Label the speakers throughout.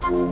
Speaker 1: Hello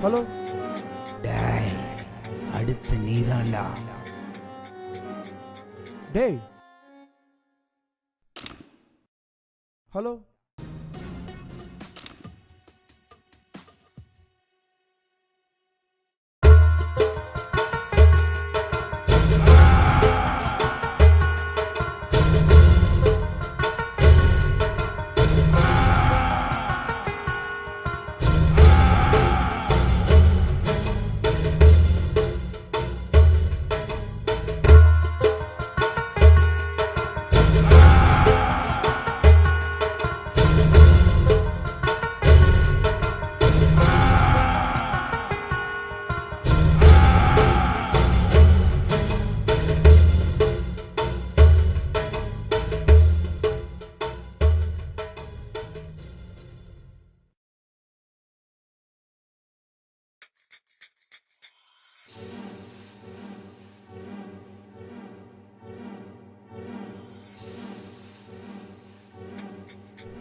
Speaker 1: hello.
Speaker 2: டேய், அடுத்து நீதான்டா.
Speaker 1: டேய் ஹலோ.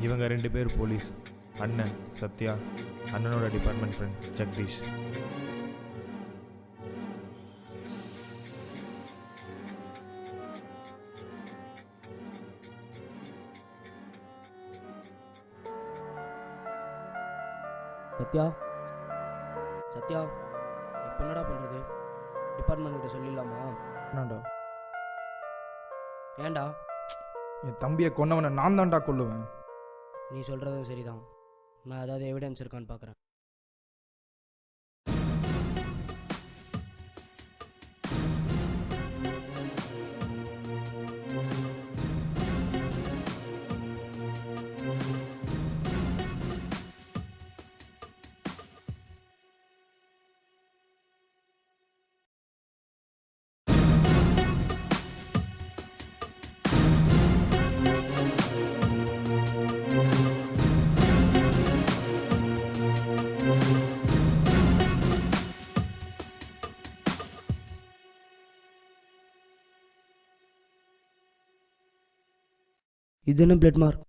Speaker 3: இவங்க 2 பேர் போலீஸ். அண்ணன் சத்யா, அண்ணனோட டிபார்ட்மெண்ட் ஃப்ரெண்ட் ஜெகதீஷ்.
Speaker 4: சத்யா சத்யா, இப்போ என்னடா பண்ணுறது? டிபார்ட்மெண்ட் கிட்ட சொல்லிடலாமா?
Speaker 1: வேணாண்டா.
Speaker 4: ஏன்டா?
Speaker 1: என் தம்பியை கொன்னவனை நான் தான்டா கொல்லுவேன்.
Speaker 4: நீ சொல்கிறதும் சரிதான். நான் ஏதாவது எவிடன்ஸ் இருக்கான்னு பார்க்குறேன். இது என்ன பிளட் மார்க்?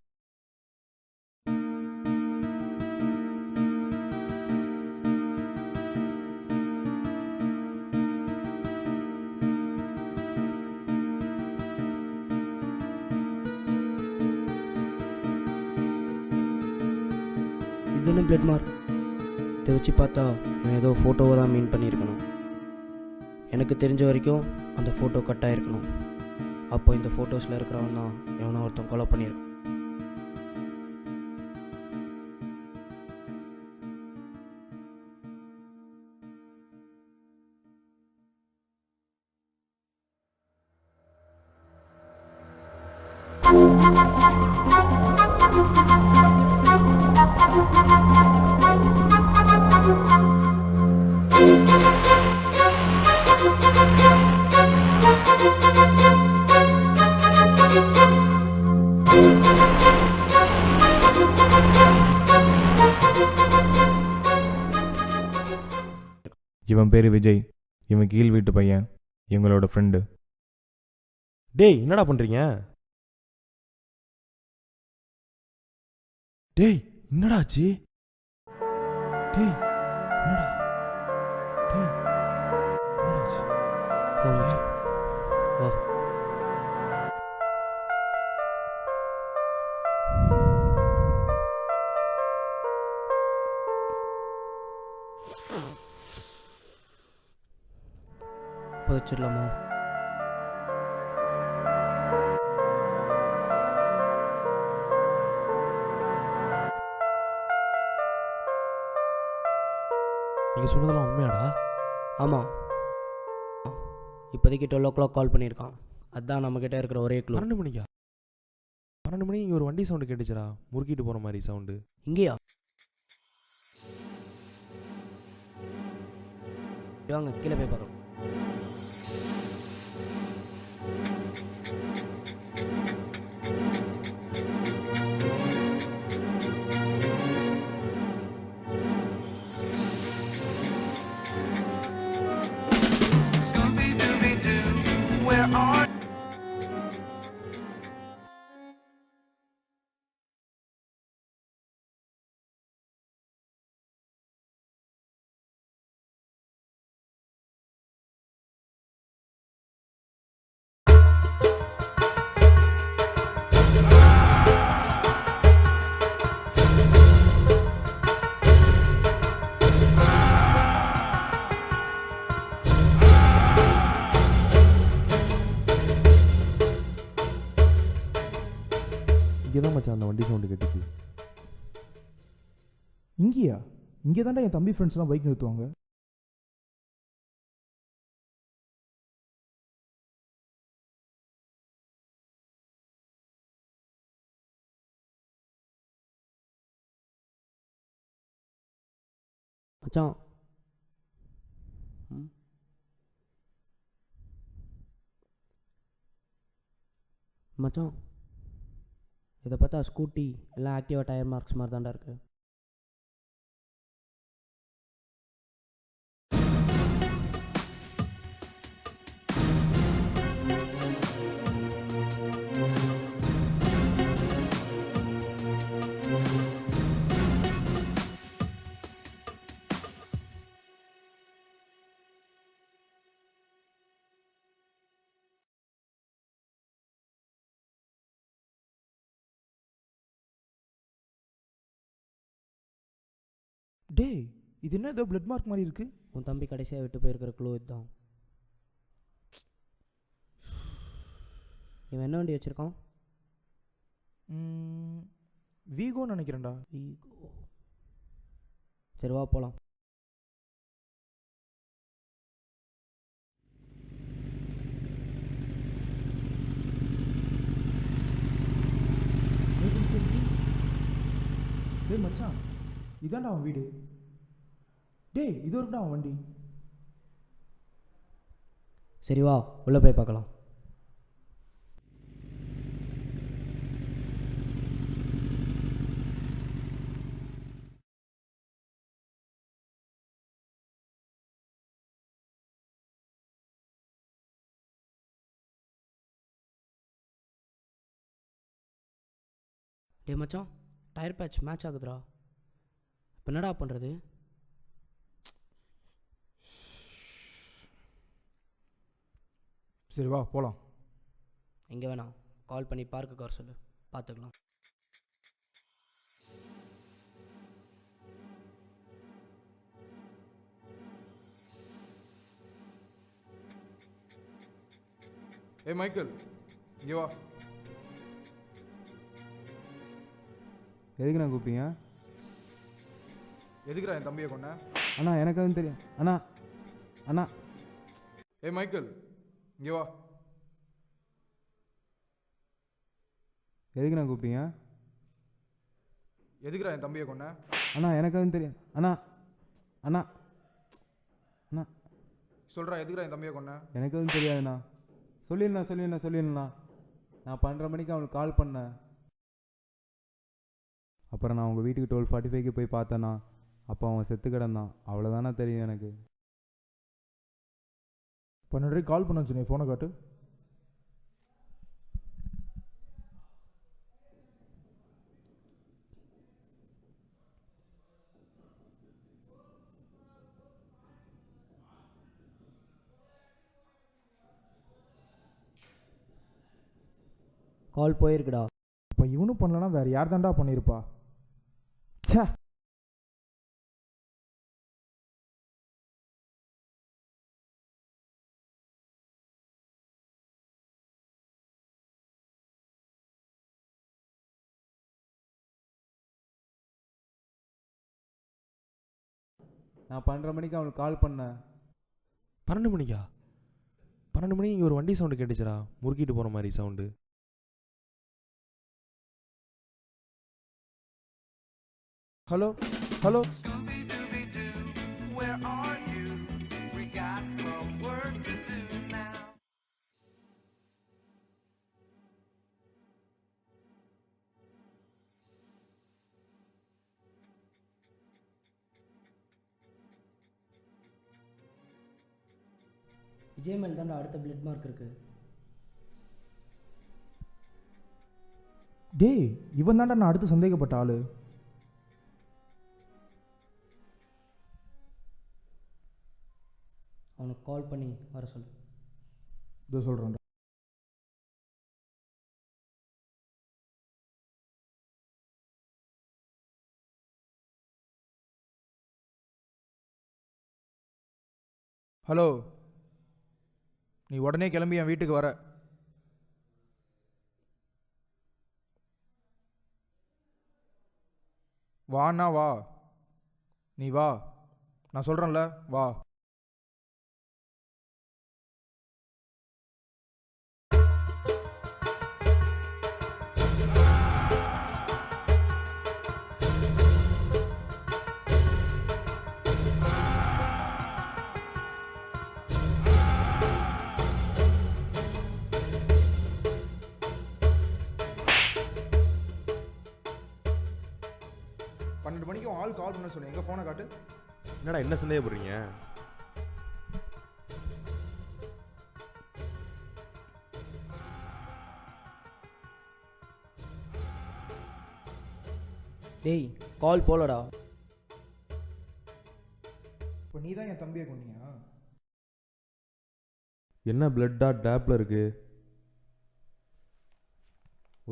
Speaker 4: இது என்ன பிளட் மார்க்? இதை வச்சு பார்த்தா நான் ஏதோ ஃபோட்டோவை தான் மீன் பண்ணியிருக்கணும். எனக்கு தெரிஞ்ச வரைக்கும் அந்த ஃபோட்டோ கட் ஆகிருக்கணும். அப்போ இந்த ஃபோட்டோஸில் இருக்கிறவன் தான் எவனோ ஒருத்தன் கொலை பண்ணியிருக்கான்.
Speaker 3: இவன் பேர் விஜய். இவன் கீழ் வீட்டு பையன், இவங்களோட ஃப்ரெண்டு.
Speaker 5: டேய், என்னடா பண்ணுறீங்க? டேய், என்னடா ஆச்சு? டேய், என்னடா? டேய், என்னடா ஆச்சு?
Speaker 4: வா. வச்சிடலாமா?
Speaker 5: நீங்கள் சொன்னதெல்லாம் உண்மையாடா?
Speaker 4: ஆமாம், இப்போதைக்கு 12 கால் பண்ணியிருக்கான். அதுதான் நம்மக்கிட்ட இருக்கிற ஒரே க்ளூ.
Speaker 5: 12 மணிக்கா? 12 மணிக்கு இங்கே ஒரு வண்டி சவுண்டு கேட்டுச்சுடா, முறுக்கிட்டு போகிற மாதிரி சவுண்டு.
Speaker 4: இங்கேயா? வாங்க கீழே போய் பார்க்கலாம்.
Speaker 5: இங்கே தான் மச்சான் அந்த வண்டி சவுண்டு கேட்டுச்சு.
Speaker 1: இங்கேயா? இங்கே தான்டா என் தம்பி ஃப்ரெண்ட்ஸ்லாம் பைக் நிறுத்துவாங்க.
Speaker 4: மச்சான், மச்சான் இதை பார்த்தா ஸ்கூட்டி எல்லாம் ஆக்டிவா டயர் மார்க்ஸ் மாதிரி தான்டா இருக்குது.
Speaker 1: டேய், இது என்ன ஏதோ பிளட் மார்க் மாதிரி இருக்கு?
Speaker 4: உன் தம்பி கடைசியாக விட்டு போயிருக்கிற க்ளூ இதுதான். இவன் என்ன வண்டி வச்சுருக்கான்?
Speaker 1: வீகோன்னு நினைக்கிறேன்டா.
Speaker 4: வீகோ. சரி வா போகலாம்.
Speaker 1: டேய் மச்சான், இதான்டா அவன் வீடு. டேய், இது இருக்குடா அவன் வண்டி.
Speaker 4: சரி வா உள்ளே போய் பார்க்கலாம். டே மச்சான், டயர் பேட்ச் மேட்ச் ஆகுதுடா. இப்போ என்னடா பண்ணுறது?
Speaker 1: சரி வா போகலாம்.
Speaker 4: எங்கே வேணாம், கால் பண்ணி பார்க்குக்கு வர சொல்லு, பார்த்துக்கலாம்.
Speaker 1: ஏய் மைக்கேல், இங்கே வா.
Speaker 6: எதுக்கு நான் கூப்பிட்டீங்க?
Speaker 1: எதுக்குடா என் தம்பியை கொன்ன?
Speaker 6: அண்ணா எனக்கு அதுவும் தெரியும். அண்ணா அண்ணா
Speaker 1: ஏய் மைக்கேல், இங்கே வா.
Speaker 6: எதுக்கு நான் கூப்பிட்டீங்க?
Speaker 1: எதுக்குடா என் தம்பியை கொன்ன?
Speaker 6: அண்ணா எனக்கு அதுவும் தெரியும். அண்ணா அண்ணா அண்ணா
Speaker 1: சொல்கிறா, எதுக்குடா என் தம்பியை கொன்ன?
Speaker 6: எனக்கு அதுவும் தெரியாதுண்ணா. சொல்லிடுண்ணா. நான் 12:30 மணிக்கு அவனுக்கு கால் பண்ணேன். அப்புறம் நான் உங்கள் வீட்டுக்கு 12:45க்கு போய் பார்த்தேண்ணா. அப்போ அவன் செத்து கிடந்தான். அவ்வளோதானே தெரியும் எனக்கு.
Speaker 1: 12:30 கால் பண்ண சொன்னேன், ஃபோனை காட்டு.
Speaker 4: கால் போயிருக்குடா.
Speaker 1: அப்போ இவனும் பண்ணலன்னா வேறு யார் தான்டா பண்ணியிருப்பா? ச்சே.
Speaker 6: நான் 12:30 மணிக்கு அவனுக்கு கால் பண்ணேன்.
Speaker 5: 12 மணிக்கா? 12 மணிக்கு இங்கே ஒரு வண்டி சவுண்டு கேட்டுச்சுடா, முறுக்கிட்டு போகிற மாதிரி சவுண்டு.
Speaker 1: ஹலோ ஹலோ
Speaker 4: விஜய் மேல் தான்டா அடுத்த பிளட் மார்க் இருக்கு.
Speaker 1: டேய் இவன் தான்டா நான் அடுத்து சந்தேகப்பட்ட ஆளு.
Speaker 4: அவனுக்கு கால் பண்ணி வர சொல்லு.
Speaker 1: இதோ சொல்கிறேன். ஹலோ, நீ உடனே கிளம்பி என் வீட்டுக்கு வர. வாண்ணா வா, நீ வா, நான் சொல்கிறேன்ல வா. பன்னெண்டு மணிக்கு ஆள் கால் பண்ண சொன்னேன், எங்கள் ஃபோனை காட்டு.
Speaker 5: என்னடா என்ன சந்தேகப்படுறீங்க?
Speaker 4: டேய் கால் போலடா.
Speaker 1: இப்போ நீ தான் என் தம்பியை கொன்னியா?
Speaker 5: என்ன பிளட் டாட் டேப்பில் இருக்குது?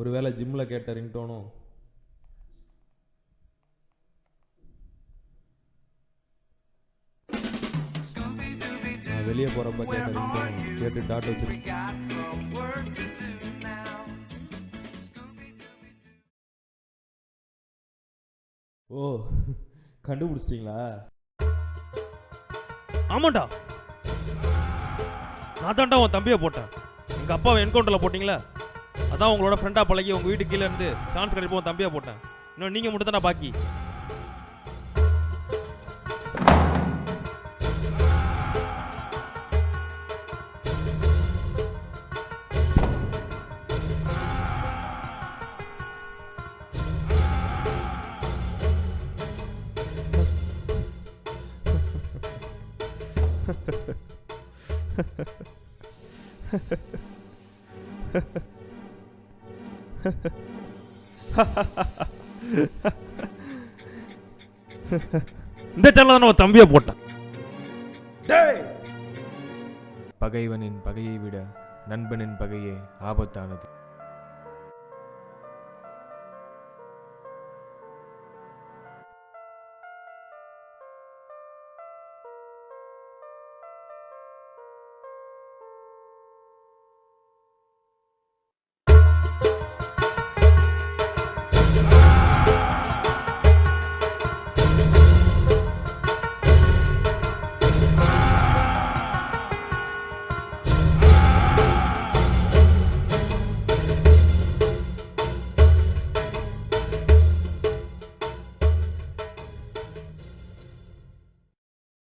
Speaker 5: ஒருவேளை ஜிம்மில் கேட்ட ரிங்டோனும். நான் வெளியே போகிறப்ப கேட்ட ரிங்டோன் கேட்டு டாட் வச்சிருக்கேன். ஓ கண்டுபிடிச்சிட்டிங்களா? ஆமாண்டா, நான் தான்டா உன் தம்பியை போட்டேன். எங்கள் அப்பாவை என்கவுண்டரில் போட்டிங்களே, அதான் உங்களோட ஃப்ரெண்டாக பழகி உங்கள் வீட்டு கீழே இருந்து சான்ஸ் கிடைப்போ உன் தம்பியை போட்டேன். இன்னும் நீங்கள் மட்டும் தானே பாக்கி. இந்த சேனல் தான் தம்பியை போட்டேன்.
Speaker 3: பகைவனின் பகையை விட நண்பனின் பகையே ஆபத்தானது.